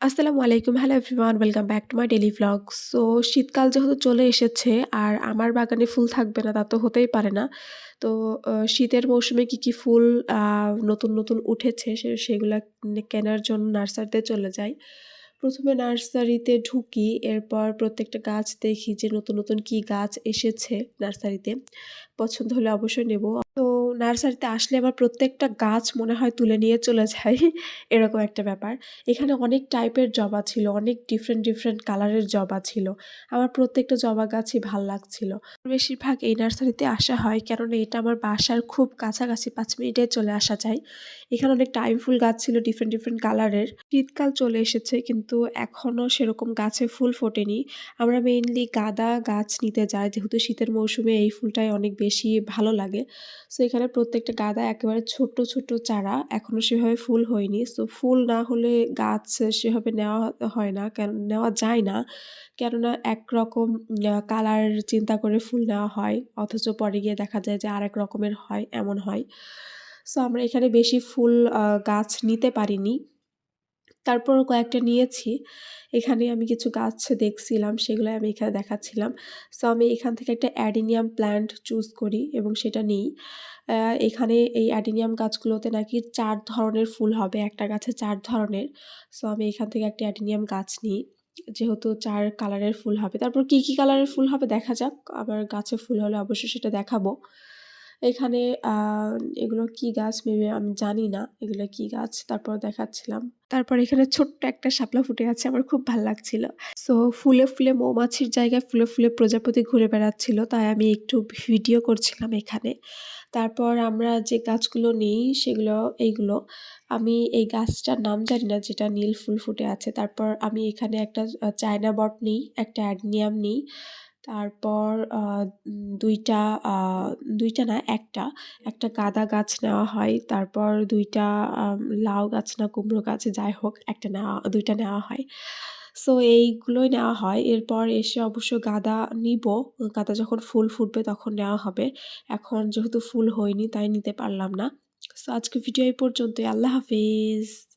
আসসালামু আলাইকুম। Hello everyone, welcome back to my daily vlog. So শীতকাল যেহেতু চলে এসেছে আর আমার বাগানে ফুল থাকবে না তা তো হতেই পারে না। তো শীতের মৌসুমে কি ফুল নতুন উঠেছে সেগুলা কেনার জন্য নার্সারিতে চলে যাই। ১ম এ নার্সারিতে ঢুকি, এরপর প্রত্যেকটা গাছ দেখি যে নতুন কি গাছ এসেছে নার্সারিতে। পছন্দ হলে অবশ্যই নেব। তো নার্সারিতে আসলে আমার প্রত্যেকটা গাছ মনে হয় তুলে নিয়ে চলে যাই এরকম একটা ব্যাপার। এখানে অনেক টাইপের জবা ছিল, অনেক ডিফারেন্ট কালারের জবা ছিল। আমার প্রত্যেকটা জবা গাছই ভাল লাগছিল। বেশিরভাগ এই নার্সারিতে আসা হয় কেননা এটা আমার বাসার খুব কাছাকাছি, ৫ মিনিটে চলে আসা যায়। এখানে অনেক টাইম ফুল গাছ ছিল ডিফারেন্ট কালারের। শীতকাল চলে এসেছে কিন্তু এখনো সেরকম গাছে ফুল ফোটেনি। আমরা মেইনলি গাঁদা গাছ নিতে যাই যেহেতু শীতের মৌসুমে এই ফুলটাই অনেক বেশি ভালো লাগে। সো এখানে প্রত্যেকটা গাঁদা একেবারে ছোট্ট চারা, এখনো সেভাবে ফুল হয়নি। সো ফুল না হলে গাছ সেভাবে নেওয়া হয় না, নেওয়া যায় না। কেননা একরকম কালার চিন্তা করে ফুল নেওয়া হয়। অথচ পরে গিয়ে দেখা যায় যে আরেক রকমের হয়, এমন হয়। সো আমরা এখানে বেশি ফুল গাছ নিতে পারিনি। তারপরও কয়েকটা নিয়েছি। এখানে আমি কিছু গাছ দেখছিলাম, সেগুলাই আমি এখানে দেখাচ্ছিলাম। সো আমি এখান থেকে একটা অ্যাডিনিয়াম প্ল্যান্ট চুজ করি এবং সেটা নিই। এখানে এই অ্যাডিনিয়াম গাছগুলোতে নাকি ৪ ধরনের ফুল হবে, একটা গাছে ৪ ধরনের। সো আমি এখান থেকে একটা অ্যাডিনিয়াম গাছ নিই। যেহেতু ৪ কালারের ফুল হবে। তারপর কি কালারের ফুল হবে দেখা যাক। আবার গাছে ফুল হলে অবশ্যই সেটা দেখাবো। এখানে আ এগুলো কি গাছ মেবি আমি জানি না এগুলো কি গাছ। তারপর দেখাচ্ছিলাম। তারপর এখানে ছোট্ট একটা শাপলা ফুটে আছে, আমার খুব ভাল লাগছিল। সো ফুলে মৌমাছির জায়গায় ফুলে প্রজাপতি ঘুরে বেড়াচ্ছিল। তাই আমি একটু ভিডিও করছিলাম এখানে। তারপর আমরা যে গাছগুলো নিই সেগুলো এইগুলো। আমি এই গাছটার নাম জানি না যেটা নীল ফুল ফুটে আছে। তারপর আমি এখানে একটা চায়না বট নিই, একটা অ্যাডেনিয়াম নিই। তারপর ২ টা আ ২ টা না ১ টা, একটা গাঁদা গাছ নেওয়া হয়। তারপর ২ টা লাউ গাছ না কুমড়ো গাছ যাই হোক ২ টা নেওয়া হয়। সো এইগুলোই নেওয়া হয়। এরপর এসে অবশ্য গাঁদা নিবো। গাঁদা যখন ফুল ফুটবে তখন নেওয়া হবে। এখন যেহেতু ফুল হয়নি তাই নিতে পারলাম না। সো আজকের ভিডিও এই পর্যন্তই। আল্লাহ হাফেজ।